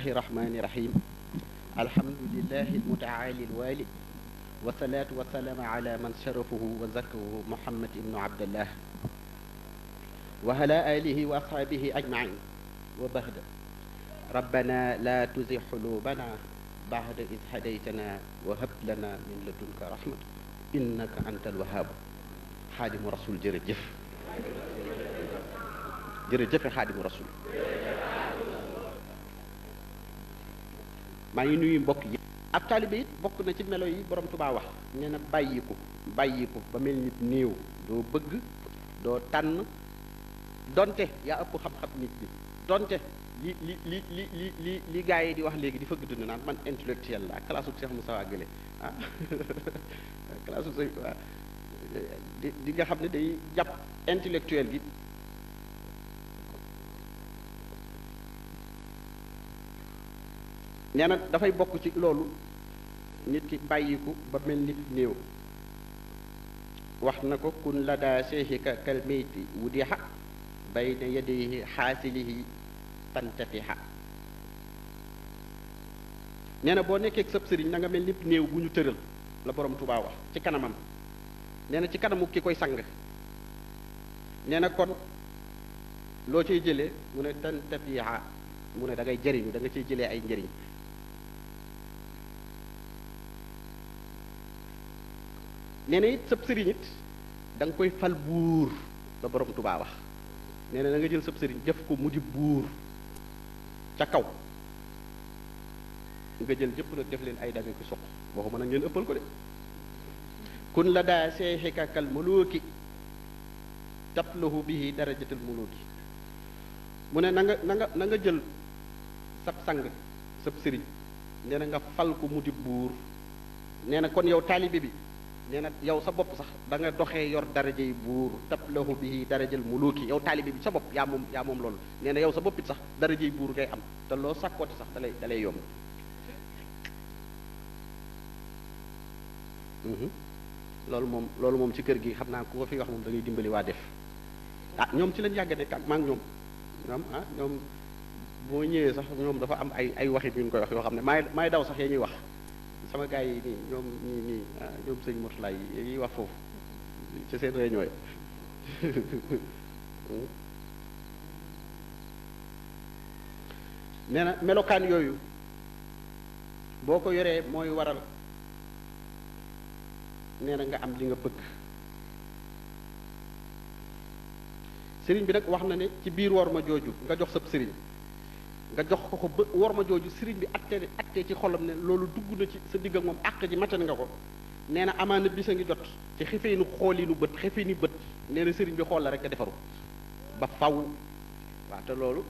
الرحمن الرحيم الحمد لله المتعالي الوالي والصلاة والسلام على من شرفه وزكه محمد بن عبد الله وعلى آله وأصحابه أجمعين وبعد ربنا لا تزغ قلوبنا بعد إذ هديتنا وهب لنا من لدنك رحمة إنك أنت الوهاب خادم رسول jërëjëf jërëjëf xaadimu rasul maa ngi nuyu mbokk yi ab taalibe it bokk na ci melo yi borom Tuubaa wax nee na bàyyiku ba mel nit néew doo bëgg doo tànn donte yaa ëpp xam-xam nit bi donte li gaa yi di wax léegi di fëgg dund naan man intellectuel la classe Cheikh Moussa Gële ah classe di nga xam ne day jàpp intellectuel gi nee na dafay bokk ci loolu nit ki bàyyiku ba mel nit néew wax na ko kun la daa seexika kalmeyti wudiha bayna yadayhi xaasilihi tantatiha nee na boo nekkee ak sab sëriñ na nga mel nit néew bu ñu tëral la borom Tuubaa wax ci kanamam nee na ci kanamu ki koy sang nee na kon loo ciy jëlee mu ne tantatiha mu ne da ngay jëriñu da nga ciy jëlee ay njëriñ nee na it sab sëriñ it da nga koy fal buur la borom Tuubaa wax nee na da nga jël sab sëriñ def ko mu di buur ca kaw nga jël jëpp nag def leen ay dame ko soq waxuma nag ngeen ëppal ko de kun la daa seexika kal muluki tablahu bihi darajatul muluki mu ne na nga jël sab sang sab sëriñ nee na nga fal ko mu di buur nee na kon yow taalibe bi nee na yow sa bopp sax da nga doxee yor daraja yi buur tablahu bihi darajal muluki yow taalibe bi sa bopp yaa moom loolu nee na yow sa bopp it sax daraja yi buur ngay am te loo sàkkooti sax dalay yomb loolu moom ci kër gi xam naa ku ko fi wax moom da ngay dimbali waa def ah ñoom ci lañ yàgg nekk ak maa ngi ñoom boo ñëwee sax ñoom dafa am ay waxit yu ñu koy wax yoo xam ne maay daw sax yee ñuy wax sama gars yi nii ñoom nii ñoom sëñ Mourtala yi wax foofu ci seen réunion yi nee na melokaan yooyu boo ko yoree mooy waral nee na nga am li nga bëgg sëriñ bi nag wax na ne ci biir war ma jooju nga jox sab sëriñ nga jox ko ba war ma jooju sëriñ bi atte ci xolam ne loolu dugg na ci sa digg ak moom àq ji matan nga ko nee na amaana bis a ngi jot ci xefee nu xoolinu bët xefee ni bët nee na sëriñ bi xool la rek nga defaru ba faw waaw te loolu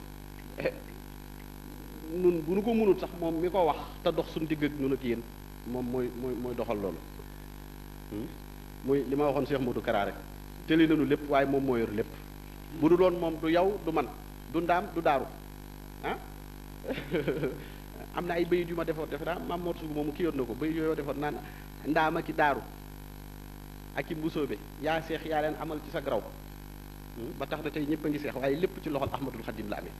nun bu nu ko mënut sax moom mi ko wax te dox suñu digg ak nun ak yéen moom mooy doxal loolu muy li ma waxoon Cheikh Modou Kara rek tëli nañu lépp waaye moom moo yor lépp bu du doon moom du yow du man du ndaam du daaru ah am na ay bayit yu ma defoon defe naa maam Mor Sugu moomu ki yoon na ko bayit yooyu defoon naan ndaam ak i daaru ak i mbusoobe yaa seex yaa leen amal ci sa graw ba tax na tey ñëpp a ngi seex waaye lépp ci loxol Ahmadul Xadim la amee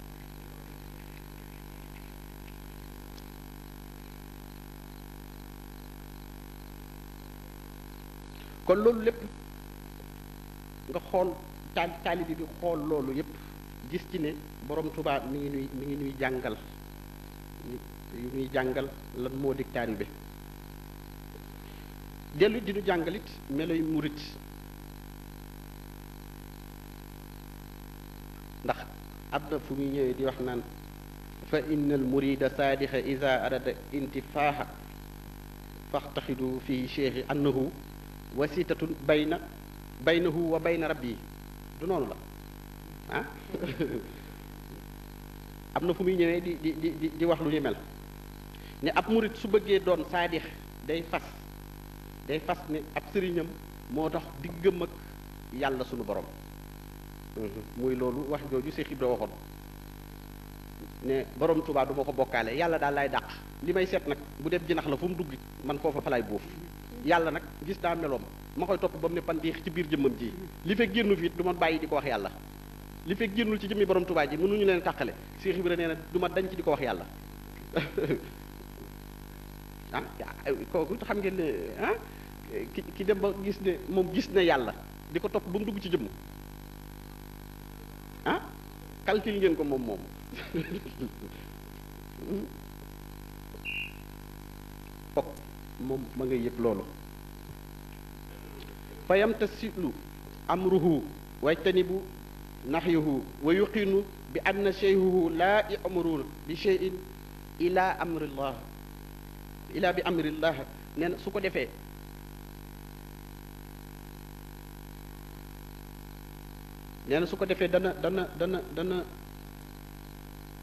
kon loolu lépp nga xool taalibi bi xool loolu yépp gis ci ne borom Tuubaa mi ngi nuy jàngal lan moo dig taalibe dellu di nu jàngalit meloy murit ndax am na fu muy ñëwee di wax naan fa inna al murida saadixa ida arada intifaaha faxtaxidu fi cheikhi annahu wasitatun baynahu wa bayna rabbi du noonu la ah am na fu muy ñëwee di wax lu ni mel ne ab murit su bëggee doon saadix day fas ne ab sëriñam moo tax diggam ak yàlla sunu borom muy loolu wax jooju Seex Ibra waxoon ne borom Tuubaa du ma ko bokkaale yàlla daal lay dàq li may seet nag bu def jinax la fu mu dugg man foofa fa laay boof yàlla nag gis daa meloom ma koy topp ba mu ne pandiix ci biir jëmmam ji li fekk génnu fi it du ma bàyyi di ko wax yàlla li fekk génnul ci jëmmi borom Tuubaa ji mënuñu leen tàqale Seex Ibra nee na du ma dañ ci di ko wax yàlla ah kooku xam ngeen ne ah ki dem ba gis ne moom gis na yàlla di ko topp ba mu dugg ci jëmm ah calcul ngeen ko moom fop moom ma nga yëg loolu fa yamtasilu amruhu waytanibu nahyuhu wa yuqinu bi anna shay'uhu la ya'muru bi shay'in ila amrillah ila bi amrillah nee na su ko defee dana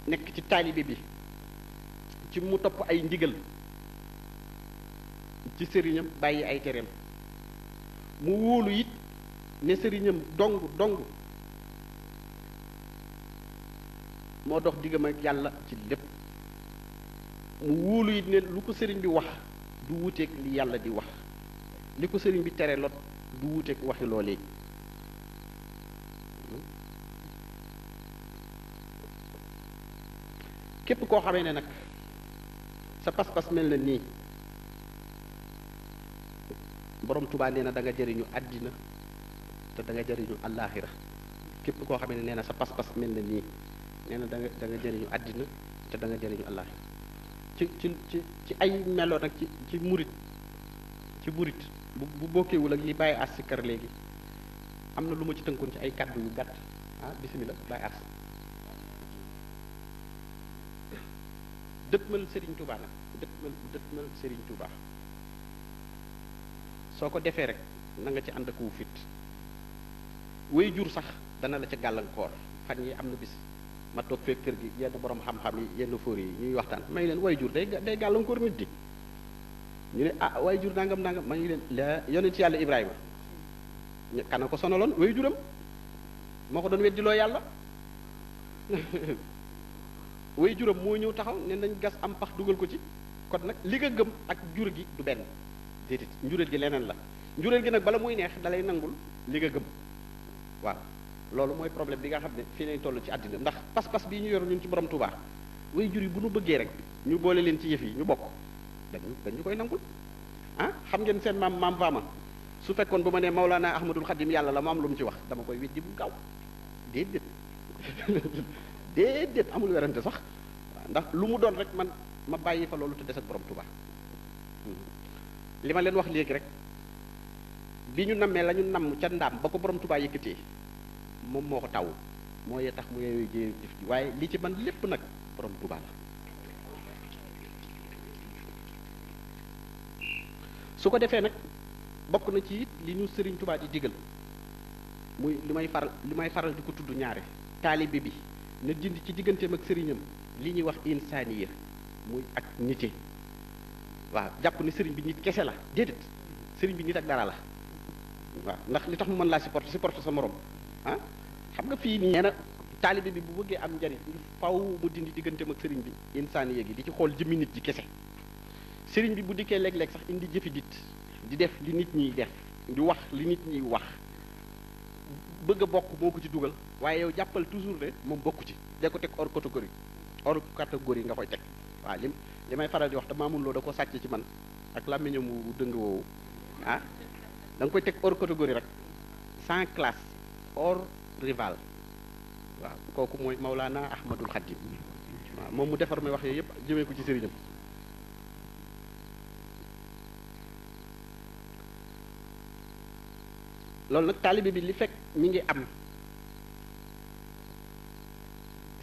nekk ci taalibe bi ci mu topp ay ndigal ci sëriñam bàyyi ay tereem mu wóolu it ne sëriñam dong moo dox diggam ak yàlla ci lépp mu wóolu it ne lu ko sëriñ bi wax du wuuteeg li yàlla di wax li ko sëriñ bi tere lot du wuuteeg waxi loolee képp koo xamee ne nag sa pas-pas mel na nii borom Tuubaa nee na da nga jëriñu àddina te da nga jëriñu àllaaxira képp koo xamee ne nee na sa pas-pas mel na nii nee na da nga jëriñu àddina te da nga jëriñu àllaaxira ci ay melo nag ci murit bu bokkeewul ak li bàyyi as si kër léegi am na lu ma ci tënkoon ci ay kàddu yu gàtt bismillah bàyyi as dëtmal Serigne Touba nag dëtmal Serigne Touba soo ko defee rek na nga ci ànd ak wu fit way jur sax dana la ca gàllankoor fan yi am na bis ma toog fekk kër gi yenn borom xam-xam yi yenn fóor yi ñuy waxtaan may leen way jur day gàllankoor nit di ñu ne way jur nangam ma ngi leen la yonent yàlla Ibrahima kana ko sonaloon way juram moo ko doon weddiloo yàlla way juram moo ñëw taxaw ne nañ gas am pax dugal ko ci kon nag li nga gëm ak jur gi du benn déedéet njuréel gi leneen la njuréel gi nag bala muy neex dalay nangul li nga gëm waaw loolu mooy problème bi nga xam ne fii lañ toll ci àddina ndax pas-pas bii ñu yor ñun ci borom Tuubaa way jur yi bu ñu bëggee rek ñu boole leen ci yëf yi ñu bokk dañu koy nangul xam ngeen seen maam Faama su fekkoon bu ma nee Mawlaana Ahmadul Xadim yàlla la ma am lu mu ci wax dama koy weddi bu gaaw déedéet amul werante sax ndax lu mu doon rek man ma bàyyi fa loolu te des ak borom Tuubaa li ma leen wax léegi rek bi ñu nammee la ñu namm ca ndaam ba ko borom Tuubaa yëkkatee moom moo ko taw moo yee tax mu yooyu jëf ji waaye li ci man lépp nag borom Tuubaa la su ko defee nag bokk na ci it li ñu Sëriñ Tuubaa di digal muy li may faral di ko tudd ñaare taalibe bi na dindi ci digganteem ak sëriñam li ñuy wax insaaniya muy ak nite waaw jàpp ne sëriñ bi nit kese la déedéet sëriñ bi nit ak dara la waaw ndax li tax mu mën laa supporter sa morom xam nga fii nii nee na taalibe bi bu bëggee am njariñ faw mu dindi digganteem ak sëriñ bi insaaniya gi di ci xool jëmmi nit ji kese sëriñ bi bu dikkee léeg-léeg sax indi jëfi nit di def li nit ñiy def di wax li nit ñiy wax bëgg a bokk moo ko ci dugal waaye yow jàppal toujours ne moom bokku ci da ko teg hors catégorie nga koy teg waaw li may faral di wax te Mamoun Lo da ko sàcc ci man ak làmmiñam wu dëng woowu da nga koy teg hors catégorie rek sans classe hors rival waaw kooku mooy Mawlaana Ahmadul Xadim waaw moom mu defar may wax yooyu yëpp jëmee ko ci sëriñam loolu nag taalibe bi li fekk mi ngi am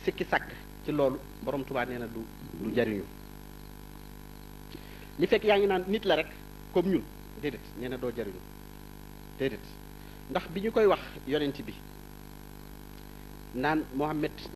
sikki sàkk ci loolu borom Tuubaa nee na du jariñu li fekk yaa ngi naan nit la rek comme ñun déedéet nee na doo jariñu déedéet ndax bi ñu koy wax yonent bi naan Muhammad